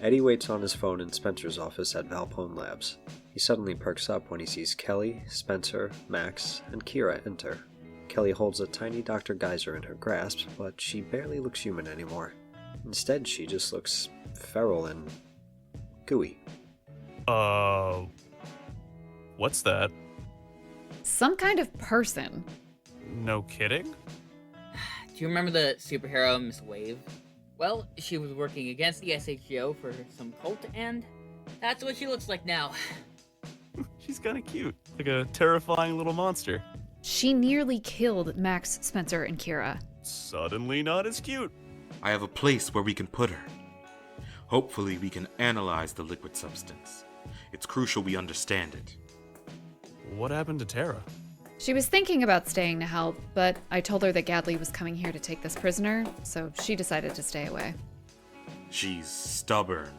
Eddie waits on his phone in Spencer's office at Valpone Labs. He suddenly perks up when he sees Kelly, Spencer, Max, and Kira enter. Kelly holds a tiny Dr. Geyser in her grasp, but she barely looks human anymore. Instead, she just looks feral and gooey. What's that? Some kind of person. No kidding? Do you remember the superhero Miss Wave? Well, she was working against the SHO for some cult, and that's what she looks like now. She's kinda cute. Like a terrifying little monster. She nearly killed Max, Spencer, and Kira. Suddenly not as cute. I have a place where we can put her. Hopefully we can analyze the liquid substance. It's crucial we understand it. What happened to Tera? She was thinking about staying to help, but I told her that Gadley was coming here to take this prisoner, so she decided to stay away. She's stubborn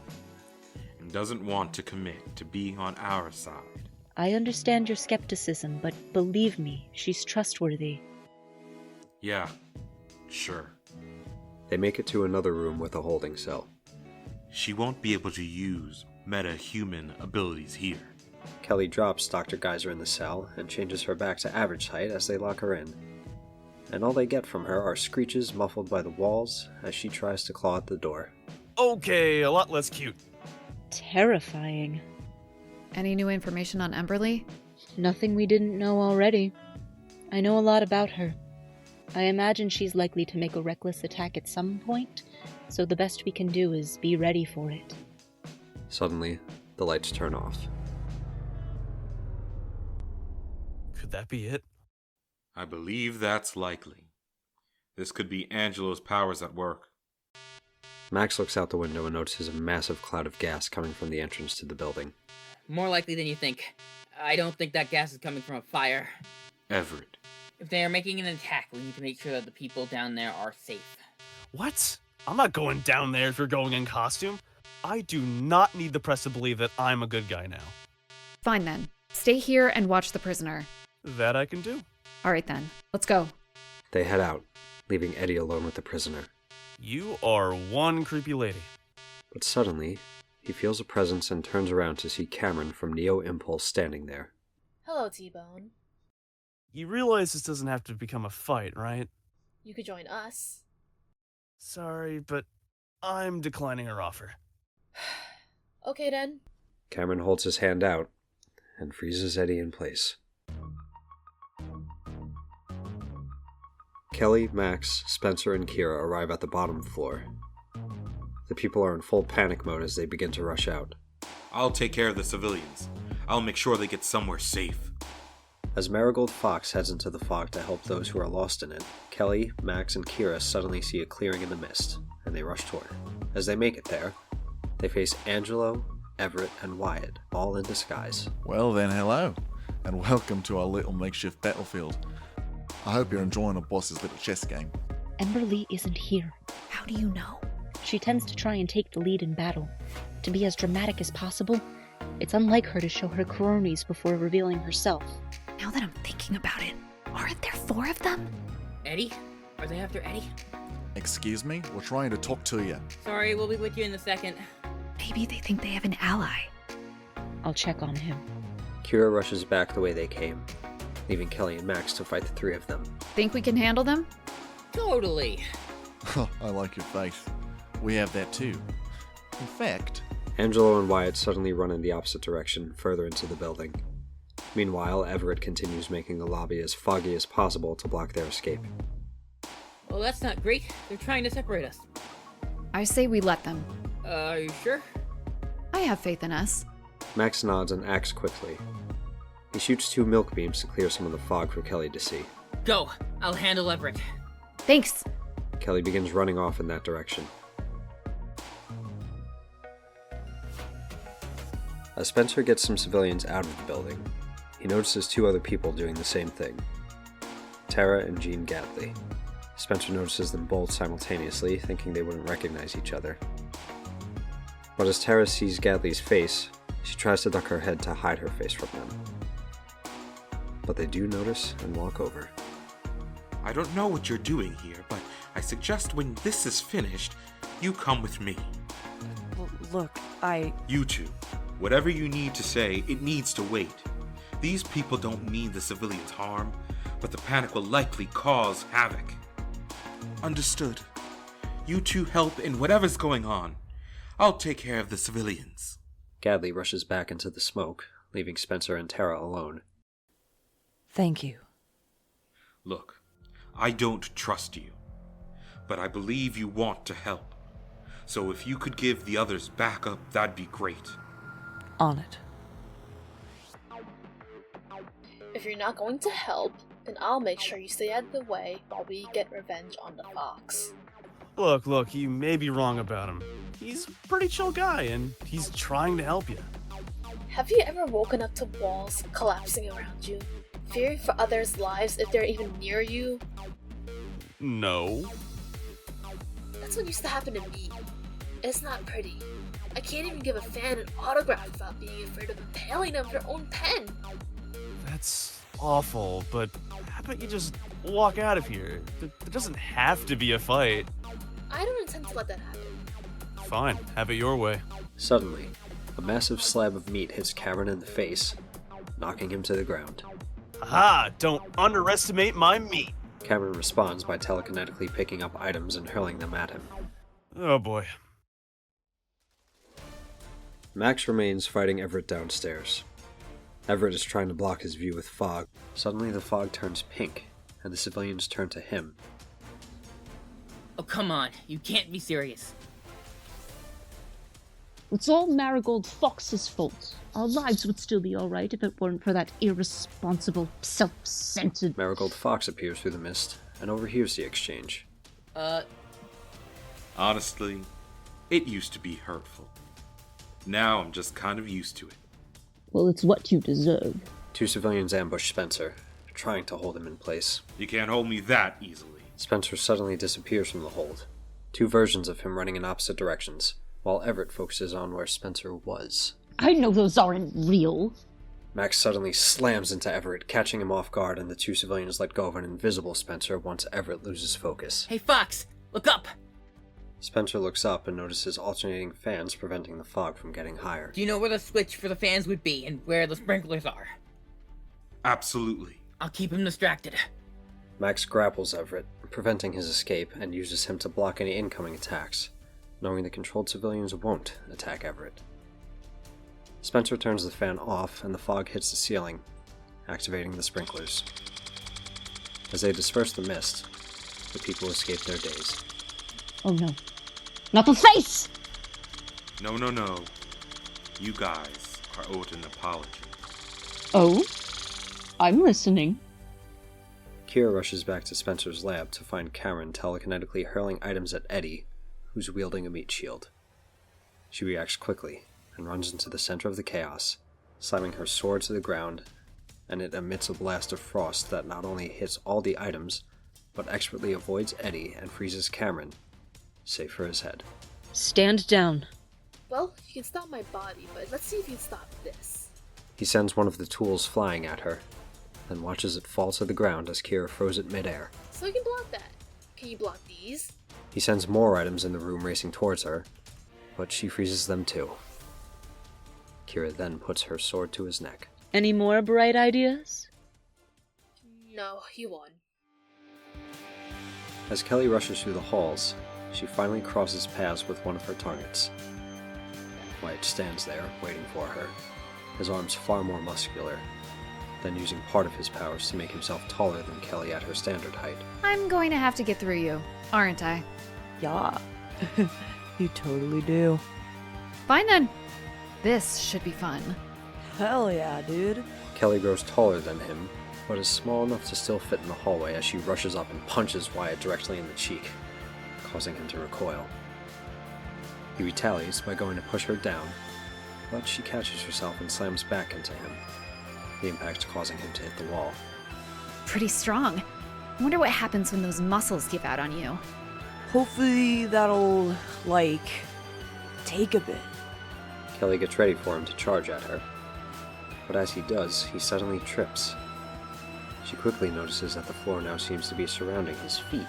and doesn't want to commit to being on our side. I understand your skepticism, but believe me, she's trustworthy. Yeah, sure. They make it to another room with a holding cell. She won't be able to use meta-human abilities here. Kelly drops Dr. Geyser in the cell and changes her back to average height as they lock her in. And all they get from her are screeches muffled by the walls as she tries to claw at the door. Okay, a lot less cute. Terrifying. Any new information on Emberly? Nothing we didn't know already. I know a lot about her. I imagine she's likely to make a reckless attack at some point, so the best we can do is be ready for it. Suddenly, the lights turn off. Could that be it? I believe that's likely. This could be Angelo's powers at work. Max looks out the window and notices a massive cloud of gas coming from the entrance to the building. More likely than you think. I don't think that gas is coming from a fire. Everett. If they are making an attack, we need to make sure that the people down there are safe. What? I'm not going down there if you're going in costume. I do not need the press to believe that I'm a good guy now. Fine then. Stay here and watch the prisoner. That I can do. Alright then, let's go. They head out, leaving Eddie alone with the prisoner. You are one creepy lady. But suddenly, he feels a presence and turns around to see Cameron from Neo Impulse standing there. Hello, T-Bone. You realize this doesn't have to become a fight, right? You could join us. Sorry, but I'm declining her offer. Okay then. Cameron holds his hand out and freezes Eddie in place. Kelly, Max, Spencer, and Kira arrive at the bottom floor. The people are in full panic mode as they begin to rush out. I'll take care of the civilians. I'll make sure they get somewhere safe. As Marigold Fox heads into the fog to help those who are lost in it, Kelly, Max, and Kira suddenly see a clearing in the mist, and they rush toward it. As they make it there, they face Angelo, Everett, and Wyatt, all in disguise. Well then, hello, and welcome to our little makeshift battlefield. I hope you're enjoying the boss's little chess game. Emberly isn't here. How do you know? She tends to try and take the lead in battle. To be as dramatic as possible, it's unlike her to show her cronies before revealing herself. Now that I'm thinking about it, aren't there 4 of them? Eddie? Are they after Eddie? Excuse me, we're trying to talk to you. Sorry, we'll be with you in a second. Maybe they think they have an ally. I'll check on him. Kira rushes back the way they came, leaving Kelly and Max to fight the 3 of them. Think we can handle them? Totally. I like your face. We have that too. In fact, Angelo and Wyatt suddenly run in the opposite direction, further into the building. Meanwhile, Everett continues making the lobby as foggy as possible to block their escape. Well, that's not great. They're trying to separate us. I say we let them. Are you sure? I have faith in us. Max nods and acts quickly. He shoots 2 milk beams to clear some of the fog for Kelly to see. Go. I'll handle Everett. Thanks. Kelly begins running off in that direction. As Spencer gets some civilians out of the building, he notices 2 other people doing the same thing. Tera and Jean Gadley. Spencer notices them both simultaneously, thinking they wouldn't recognize each other. But as Tera sees Gadley's face, she tries to duck her head to hide her face from them. But they do notice and walk over. I don't know what you're doing here, but I suggest when this is finished, you come with me. Look, You two, whatever you need to say, it needs to wait. These people don't mean the civilians harm, but the panic will likely cause havoc. Understood. You two help in whatever's going on. I'll take care of the civilians. Gadley rushes back into the smoke, leaving Spencer and Tera alone. Thank you. Look, I don't trust you, but I believe you want to help. So if you could give the others backup, that'd be great. On it. If you're not going to help, then I'll make sure you stay out of the way while we get revenge on the fox. Look, you may be wrong about him. He's a pretty chill guy, and he's trying to help you. Have you ever woken up to walls collapsing around you, fearing for others' lives if they're even near you? No. That's what used to happen to me. It's not pretty. I can't even give a fan an autograph without being afraid of impaling them with their own pen. That's awful, but how about you just walk out of here? There doesn't have to be a fight. I don't intend to let that happen. Fine, have it your way. Suddenly, a massive slab of meat hits Cameron in the face, knocking him to the ground. Aha! Don't underestimate my meat! Cameron responds by telekinetically picking up items and hurling them at him. Oh boy. Max remains fighting Everett downstairs. Everett is trying to block his view with fog. Suddenly the fog turns pink, and the civilians turn to him. Oh, come on. You can't be serious. It's all Marigold Fox's fault. Our lives would still be alright if it weren't for that irresponsible, self-centered... Marigold Fox appears through the mist and overhears the exchange. Honestly, it used to be hurtful. Now I'm just kind of used to it. Well, it's what you deserve. Two civilians ambush Spencer, trying to hold him in place. You can't hold me that easily. Spencer suddenly disappears from the hold. Two versions of him running in opposite directions, while Everett focuses on where Spencer was. I know those aren't real. Max suddenly slams into Everett, catching him off guard, and the two civilians let go of an invisible Spencer once Everett loses focus. Hey, Fox! Look up! Spencer looks up and notices alternating fans preventing the fog from getting higher. Do you know where the switch for the fans would be and where the sprinklers are? Absolutely. I'll keep him distracted. Max grapples Everett, preventing his escape, and uses him to block any incoming attacks, knowing the controlled civilians won't attack Everett. Spencer turns the fan off, and the fog hits the ceiling, activating the sprinklers. As they disperse the mist, the people escape their daze. Oh no. Not the face! No. You guys are owed an apology. Oh? I'm listening. Kira rushes back to Spencer's lab to find Cameron telekinetically hurling items at Eddie, who's wielding a meat shield. She reacts quickly and runs into the center of the chaos, slamming her sword to the ground, and it emits a blast of frost that not only hits all the items, but expertly avoids Eddie and freezes Cameron, save for his head. Stand down. Well, you can stop my body, but let's see if you can stop this. He sends one of the tools flying at her, then watches it fall to the ground as Kira throws it midair. So you can block that. Can you block these? He sends more items in the room racing towards her, but she freezes them too. Kira then puts her sword to his neck. Any more bright ideas? No, you won. As Kelly rushes through the halls, she finally crosses paths with one of her targets. Wyatt stands there, waiting for her, his arms far more muscular, then using part of his powers to make himself taller than Kelly at her standard height. I'm going to have to get through you, aren't I? Yeah. You totally do. Fine then. This should be fun. Hell yeah, dude. Kelly grows taller than him, but is small enough to still fit in the hallway as she rushes up and punches Wyatt directly in the cheek, causing him to recoil. He retaliates by going to push her down, but she catches herself and slams back into him, the impact causing him to hit the wall. Pretty strong. I wonder what happens when those muscles give out on you. Hopefully that'll, take a bit. Kelly gets ready for him to charge at her, but as he does, he suddenly trips. She quickly notices that the floor now seems to be surrounding his feet,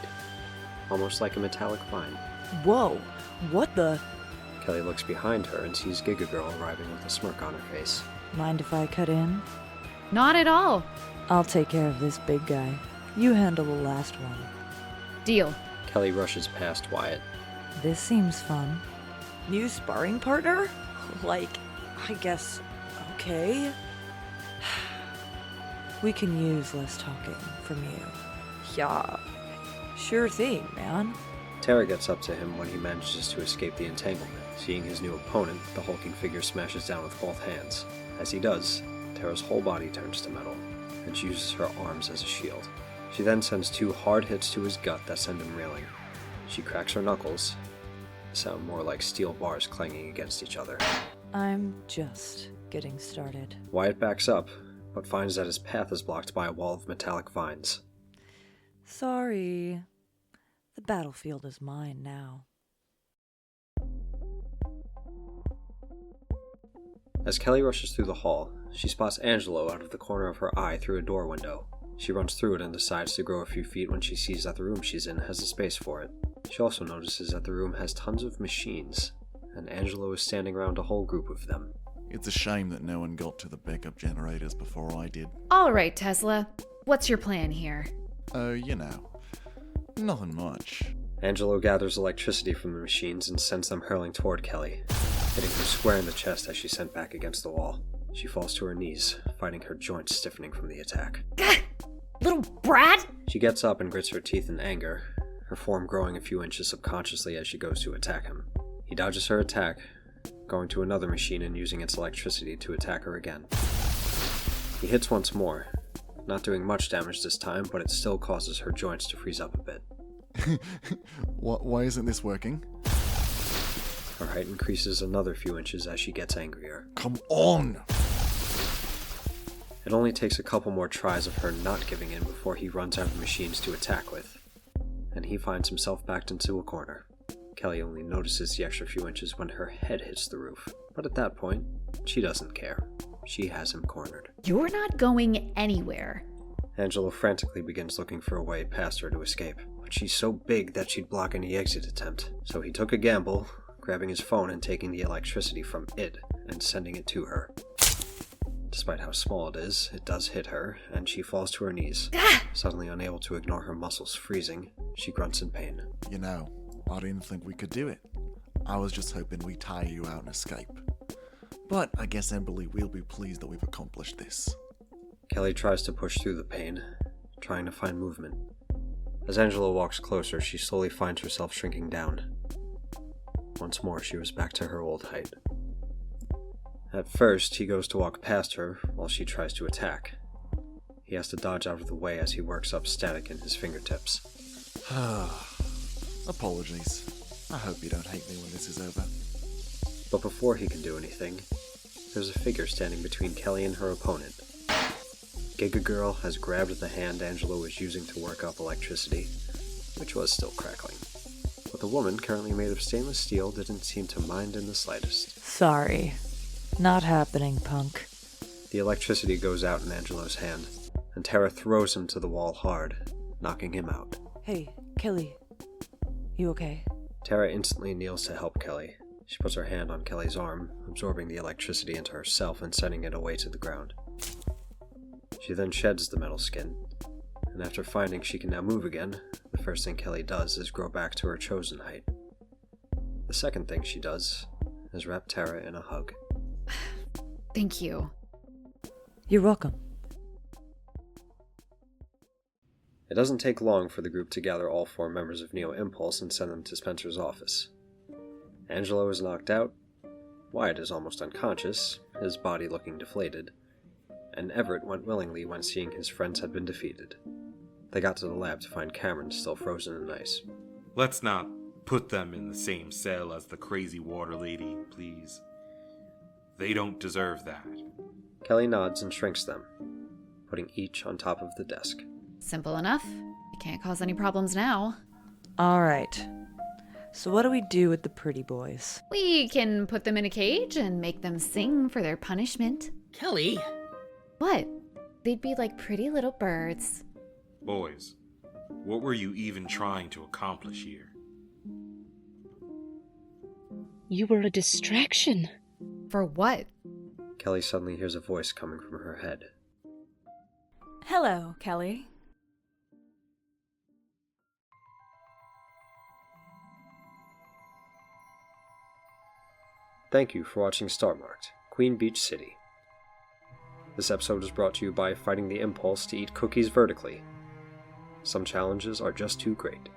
almost like a metallic vine. Whoa, what the? Kelly looks behind her and sees Gigagirl arriving with a smirk on her face. Mind if I cut in? Not at all. I'll take care of this big guy. You handle the last one. Deal. Kelly rushes past Wyatt. This seems fun. New sparring partner? Like, I guess, okay. We can use less talking from you. Yeah. Sure thing, man. Tera gets up to him when he manages to escape the entanglement. Seeing his new opponent, the hulking figure smashes down with both hands. As he does, Tera's whole body turns to metal, and she uses her arms as a shield. She then sends 2 hard hits to his gut that send him reeling. She cracks her knuckles. They sound more like steel bars clanging against each other. I'm just getting started. Wyatt backs up, but finds that his path is blocked by a wall of metallic vines. Sorry. The battlefield is mine now. As Kelly rushes through the hall, she spots Angelo out of the corner of her eye through a door window. She runs through it and decides to grow a few feet when she sees that the room she's in has a space for it. She also notices that the room has tons of machines, and Angelo is standing around a whole group of them. It's a shame that no one got to the backup generators before I did. All right, Tesla. What's your plan here? You know, nothing much. Angelo gathers electricity from the machines and sends them hurling toward Kelly, hitting her square in the chest as she's sent back against the wall. She falls to her knees, finding her joints stiffening from the attack. Little brat! She gets up and grits her teeth in anger, her form growing a few inches subconsciously as she goes to attack him. He dodges her attack, going to another machine and using its electricity to attack her again. He hits once more, not doing much damage this time, but it still causes her joints to freeze up a bit. Why isn't this working? Her height increases another few inches as she gets angrier. Come on! It only takes a couple more tries of her not giving in before he runs out of machines to attack with, and he finds himself backed into a corner. Kelly only notices the extra few inches when her head hits the roof, but at that point, she doesn't care. She has him cornered. You're not going anywhere. Angelo frantically begins looking for a way past her to escape, but she's so big that she'd block any exit attempt. So he took a gamble, grabbing his phone and taking the electricity from it and sending it to her. Despite how small it is, it does hit her, and she falls to her knees. Suddenly unable to ignore her muscles freezing, she grunts in pain. You know, I didn't think we could do it. I was just hoping we'd tire you out and escape. But I guess Emberly will be pleased that we've accomplished this. Kelly tries to push through the pain, trying to find movement. As Angelo walks closer, she slowly finds herself shrinking down. Once more, she was back to her old height. At first, he goes to walk past her while she tries to attack. He has to dodge out of the way as he works up static in his fingertips. Apologies. I hope you don't hate me when this is over. But before he can do anything, there's a figure standing between Kelly and her opponent. Gigagirl has grabbed the hand Angelo was using to work up electricity, which was still crackling. But the woman, currently made of stainless steel, didn't seem to mind in the slightest. Sorry. Not happening, punk. The electricity goes out in Angelo's hand, and Tera throws him to the wall hard, knocking him out. Hey, Kelly. You okay? Tera instantly kneels to help Kelly. She puts her hand on Kelly's arm, absorbing the electricity into herself and sending it away to the ground. She then sheds the metal skin, and after finding she can now move again, the first thing Kelly does is grow back to her chosen height. The second thing she does is wrap Tera in a hug. Thank you. You're welcome. It doesn't take long for the group to gather all 4 members of Neo Impulse and send them to Spencer's office. Angelo is knocked out, Wyatt is almost unconscious, his body looking deflated, and Everett went willingly when seeing his friends had been defeated. They got to the lab to find Cameron still frozen in ice. Let's not put them in the same cell as the crazy water lady, please. They don't deserve that. Kelly nods and shrinks them, putting each on top of the desk. Simple enough. You can't cause any problems now. Alright. So what do we do with the pretty boys? We can put them in a cage and make them sing for their punishment. Kelly! What? They'd be like pretty little birds. Boys, what were you even trying to accomplish here? You were a distraction. For what? Kelly suddenly hears a voice coming from her head. Hello, Kelly. Thank you for watching Star-Marked, Queen Beach City. This episode is brought to you by fighting the impulse to eat cookies vertically. Some challenges are just too great.